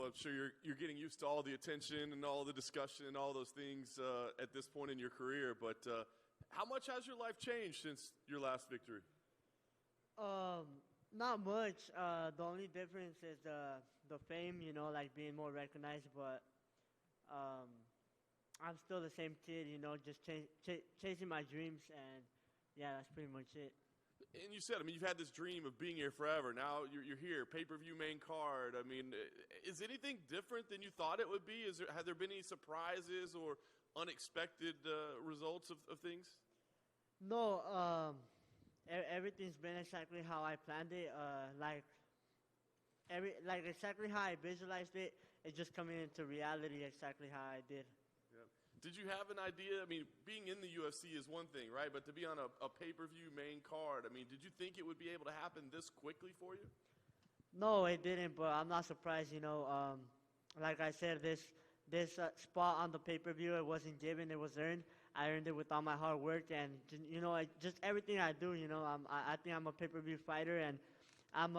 know, I'm sure you're getting used to all the attention and all the discussion and all those things at this point in your career. But how much has your life changed since your last victory? Not much. The only difference is the fame, you know, like being more recognized. But I'm still the same kid, you know, just chasing my dreams, and yeah, that's pretty much it. And you said, I mean, you've had this dream of being here forever. Now you're here, pay-per-view main card. I mean, is anything different than you thought it would be? Have there been any surprises or unexpected results of things? No, everything's been exactly how I planned it. Like exactly how I visualized it. It's just coming into reality exactly how I did. Did you have an idea? I mean, being in the UFC is one thing, right? But to be on a pay-per-view main card, I mean, did you think it would be able to happen this quickly for you? No, it didn't, but I'm not surprised, you know. Like I said, this spot on the pay-per-view, it wasn't given, it was earned. I earned it with all my hard work, and, you know, just everything I do, you know. I think I'm a pay-per-view fighter, and I'm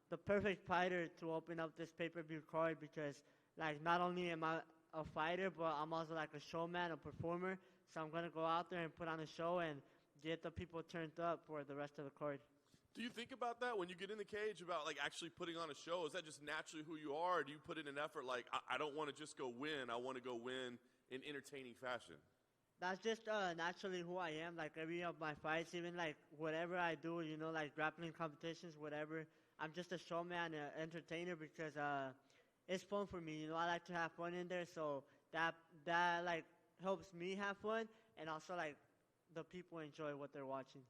the perfect fighter to open up this pay-per-view card because, like, not only am I a fighter, but I'm also like a showman, a performer. So I'm going to go out there and put on a show and get the people turned up for the rest of the card. Do you think about that when you get in the cage about like actually putting on a show? Is that just naturally who you are? Or do you put in an effort like, I don't want to just go win. I want to go win in entertaining fashion? That's just naturally who I am. Like every of my fights, even like whatever I do, you know, like grappling competitions, whatever. I'm just a showman, an entertainer because it's fun for me. You know, I like to have fun in there, so that like helps me have fun, and also like the people enjoy what they're watching.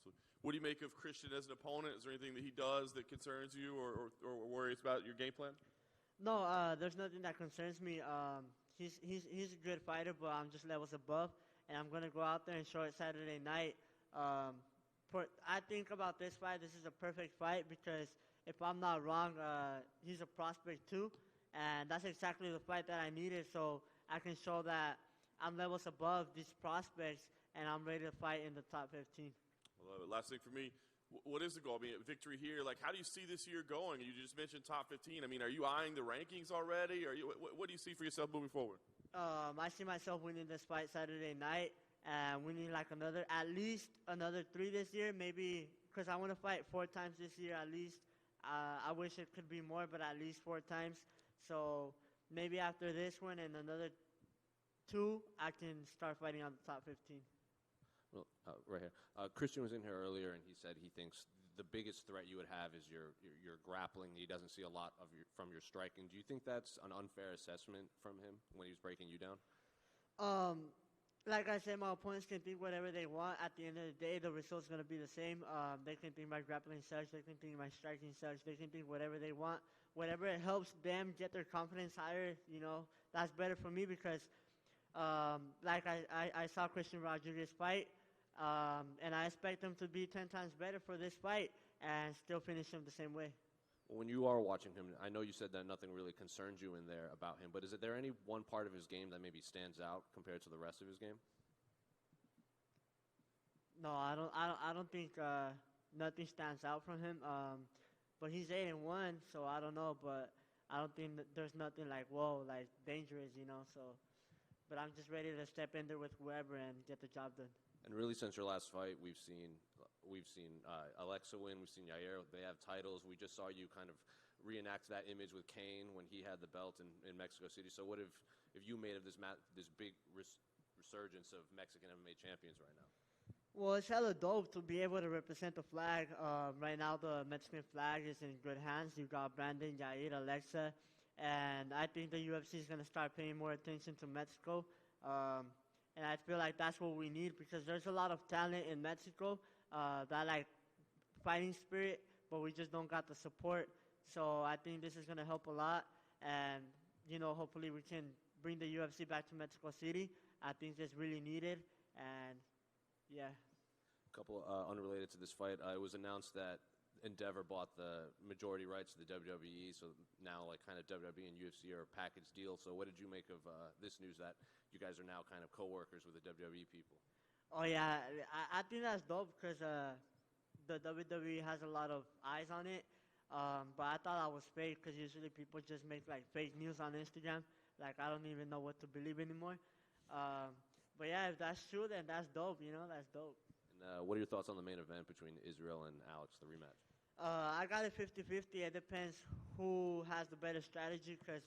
So what do you make of Christian as an opponent? Is there anything that he does that concerns you or worries about your game plan? No, there's nothing that concerns me. He's a good fighter, but I'm just levels above, and I'm gonna go out there and show it Saturday night. I think about this fight. This is a perfect fight because if I'm not wrong, he's a prospect too. And that's exactly the fight that I needed, so I can show that I'm levels above these prospects, and I'm ready to fight in the top 15. I love it. Last thing for me, what is the goal? I mean, victory here. Like, how do you see this year going? You just mentioned top 15. I mean, are you eyeing the rankings already? What do you see for yourself moving forward? I see myself winning this fight Saturday night and winning like at least another 3 this year, maybe, because I want to fight 4 times this year at least. I wish it could be more, but at least 4 times. So maybe after this one and another 2, I can start fighting on the top 15. Well, right here. Christian was in here earlier, and he said he thinks the biggest threat you would have is your grappling. He doesn't see a lot from your striking. Do you think that's an unfair assessment from him when he was breaking you down? Like I said, my opponents can think whatever they want. At the end of the day, the result's going to be the same. They can think my grappling sucks. They can think my striking sucks. They can think whatever they want. Whatever it helps them get their confidence higher, you know, that's better for me because, like I saw Christian Rodriguez fight, and I expect him to be 10 times better for this fight and still finish him the same way. When you are watching him, I know you said that nothing really concerns you in there about him, but is there any one part of his game that maybe stands out compared to the rest of his game? No, I don't think nothing stands out from him. But he's 8-1, so I don't know. But I don't think that there's nothing like whoa, like dangerous, you know. So, but I'm just ready to step in there with whoever and get the job done. And really, since your last fight, we've seen Alexa win. We've seen Yair. They have titles. We just saw you kind of reenact that image with Kane when he had the belt in Mexico City. So what if you made of this big resurgence of Mexican MMA champions right now? Well, it's hella dope to be able to represent the flag. Right now, the Mexican flag is in good hands. You got Brandon, Yair, Alexa, and I think the UFC is going to start paying more attention to Mexico. And I feel like that's what we need because there's a lot of talent in Mexico, that like fighting spirit, but we just don't got the support. So I think this is going to help a lot. And, you know, hopefully we can bring the UFC back to Mexico City. I think it's really needed. And, yeah. A couple unrelated to this fight. It was announced that Endeavor bought the majority rights to the WWE, so now like kind of WWE and UFC are a package deal. So what did you make of this news that you guys are now kind of co-workers with the WWE people? Oh, yeah. I think that's dope because the WWE has a lot of eyes on it. But I thought I was fake because usually people just make like fake news on Instagram. Like I don't even know what to believe anymore. Um, but yeah, if that's true, then that's dope. That's dope. And what are your thoughts on the main event between Israel and Alex, the rematch? I got it 50-50. It depends who has the better strategy because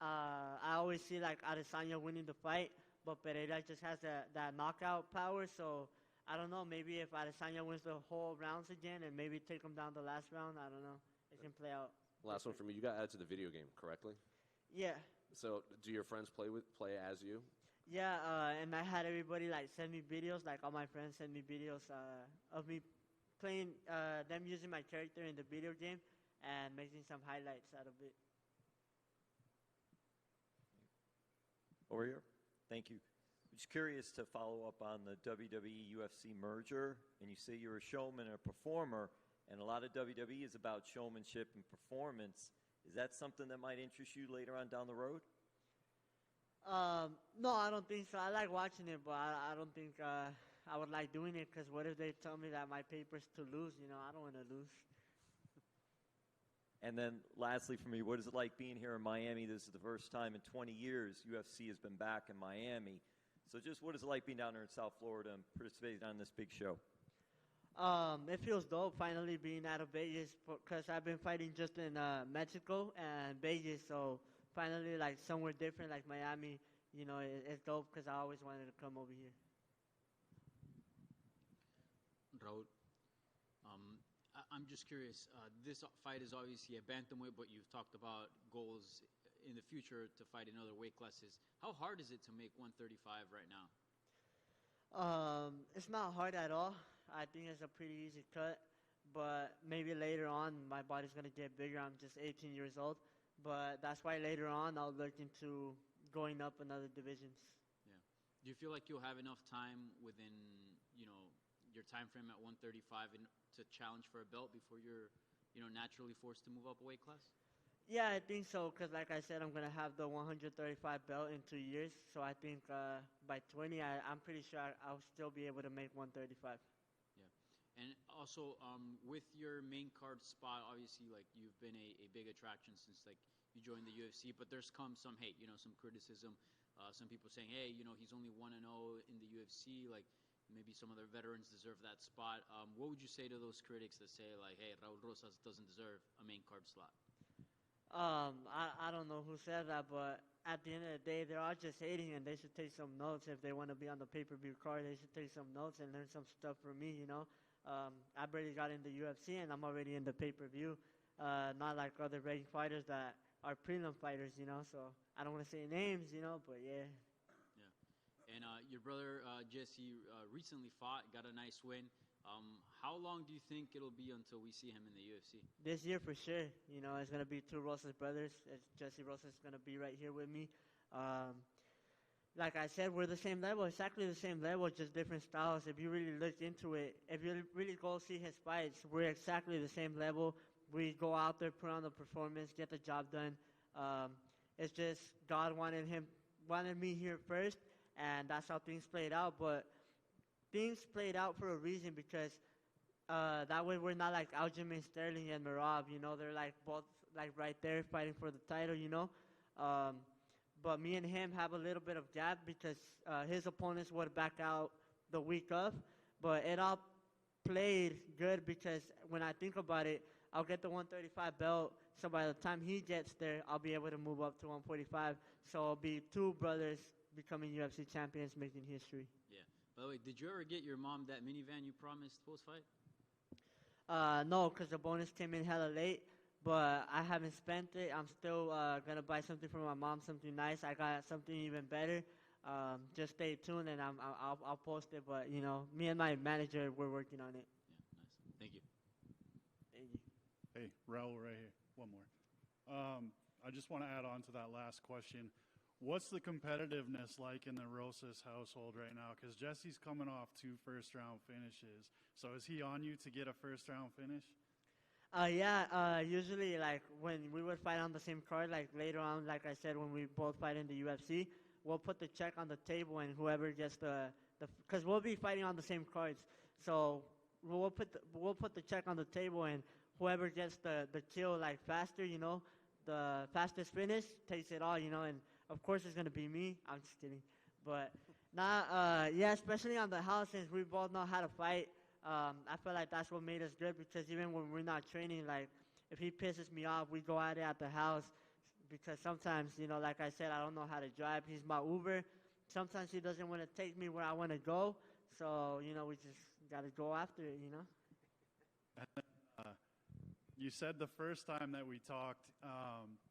I always see like Adesanya winning the fight, but Pereira just has that knockout power. So I don't know. Maybe if Adesanya wins the whole rounds again and maybe take him down the last round, I don't know. It can play out. Last one for me. You got added to the video game, correctly? Yeah. So do your friends play as you? Yeah, and I had everybody like send me videos. Like all my friends send me videos of me playing, them using my character in the video game and making some highlights out of it. Over here. Thank you. I'm just curious to follow up on the WWE UFC merger. And you say you're a showman and a performer, and a lot of WWE is about showmanship and performance. Is that something that might interest you later on down the road? No, I don't think so. I like watching it, but I don't think I would like doing it because what if they tell me that my paper's to lose? I don't want to lose. And then lastly for me, what is it like being here in Miami? This is the first time in 20 years UFC has been back in Miami. So just what is it like being down there in South Florida and participating on this big show? It feels dope finally being out of Vegas because I've been fighting just in Mexico and Vegas, so finally like somewhere different like Miami, it's dope because I always wanted to come over here. Raul, I'm just curious. This fight is obviously a bantamweight, but you've talked about goals in the future to fight in other weight classes. How hard is it to make 135 right now? It's not hard at all. I think it's a pretty easy cut, but maybe later on my body's gonna get bigger. I'm just 18 years old, but that's why later on I'll look into going up in other divisions. Yeah. Do you feel like you'll have enough time within, your time frame at 135 to challenge for a belt before you're, naturally forced to move up a weight class? Yeah, I think so, because like I said, I'm going to have the 135 belt in 2 years. So I think by 20, I'm pretty sure I'll still be able to make 135. Yeah. And also, with your main card spot, obviously, like, you've been a big attraction since, like, you joined the UFC. But there's come some hate, some criticism. Some people saying, hey, he's only 1-0 in the UFC. Like, maybe some other veterans deserve that spot. What would you say to those critics that say, like, hey, Raul Rosas doesn't deserve a main card slot? I don't know who said that, but at the end of the day, they're all just hating, and they should take some notes if they want to be on the pay-per-view card. They should take some notes and learn some stuff from me. I barely got in the UFC, and I'm already in the pay-per-view. Not like other ranked fighters that are prelim fighters. So I don't want to say names, but yeah. And your brother, Jesse, recently fought, got a nice win. How long do you think it'll be until we see him in the UFC? This year for sure. It's going to be two Rosas brothers. Jesse Rosas is going to be right here with me. Like I said, we're the same level, exactly the same level, just different styles. If you really look into it, if you really go see his fights, we're exactly the same level. We go out there, put on the performance, get the job done. It's just God wanted me here first, and that's how things played out. But things played out for a reason because that way we're not like Aljamain Sterling and Merab. They're like both like right there fighting for the title. But me and him have a little bit of gap because his opponents would back out the week of. But it all played good because when I think about it, I'll get the 135 belt. So by the time he gets there, I'll be able to move up to 145. So I'll be two brothers becoming UFC champions, making history. Yeah. By the way, did you ever get your mom that minivan you promised post-fight? No, because the bonus came in hella late, but I haven't spent it. I'm still going to buy something for my mom, something nice. I got something even better. Just stay tuned, and I'll post it. But, me and my manager, we're working on it. Yeah, nice. Thank you. Thank you. Hey, Raul, right here. One more. I just want to add on to that last question. What's the competitiveness like in the Rosas household right now? Because Jesse's coming off 2 first-round finishes. So is he on you to get a first-round finish? Yeah, usually, like, when we would fight on the same card, like, later on, like I said, when we both fight in the UFC, we'll put the check on the table, and whoever gets because we'll be fighting on the same cards. So we'll put the check on the table, and whoever gets the kill like faster, you know, the fastest finish takes it all, you know, and of course it's gonna be me. I'm just kidding, but yeah, especially on the house since we both know how to fight. I feel like that's what made us good because even when we're not training, like if he pisses me off, we go at it at the house because sometimes, you know, like I said, I don't know how to drive. He's my Uber. Sometimes he doesn't want to take me where I want to go, so you know we just got to go after it, you know. You said the first time that we talked,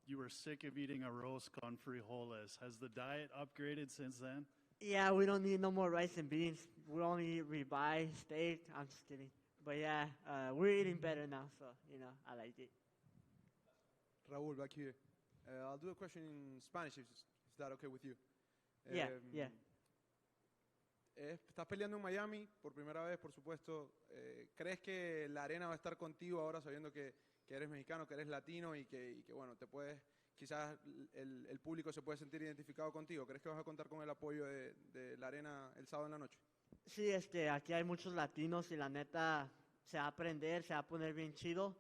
you were sick of eating arroz con frijoles. Has the diet upgraded since then? Yeah, we don't need no more rice and beans. We only eat ribeye, steak. I'm just kidding. But yeah, we're eating better now, so you know I like it. Raul, back here. I'll do a question in Spanish if that okay with you. Yeah, yeah. Estás peleando en Miami por primera vez, por supuesto. ¿Crees que la arena va a estar contigo ahora sabiendo que eres mexicano, que eres latino y que bueno, te puedes, quizás el público se puede sentir identificado contigo? ¿Crees que vas a contar con el apoyo de la arena el sábado en la noche? Sí, aquí hay muchos latinos y la neta se va a aprender, se va a poner bien chido.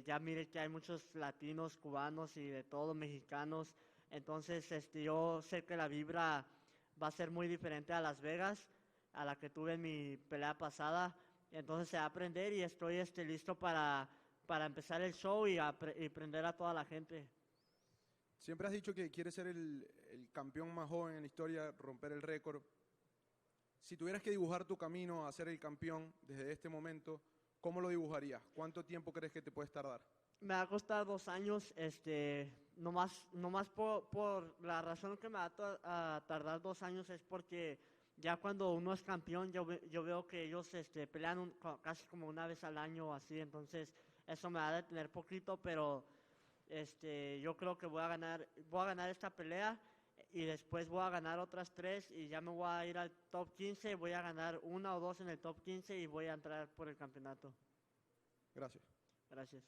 Ya mire que hay muchos latinos, cubanos y de todo, mexicanos. Entonces, yo sé que la vibra va a ser muy diferente a Las Vegas, a la que tuve en mi pelea pasada. Entonces se va a aprender y estoy listo para empezar el show y prender a toda la gente. Siempre has dicho que quieres ser el campeón más joven en la historia, romper el récord. Si tuvieras que dibujar tu camino a ser el campeón desde este momento, ¿cómo lo dibujarías? ¿Cuánto tiempo crees que te puedes tardar? Me va a costar 2 años, nomás por la razón que me va a tardar 2 años es porque ya cuando uno es campeón, yo veo que ellos pelean casi como una vez al año o así, entonces eso me va a detener poquito, pero yo creo que voy a ganar esta pelea y después voy a ganar otras 3 y ya me voy a ir al top 15, voy a ganar 1 o 2 en el top 15 y voy a entrar por el campeonato. Gracias. Gracias.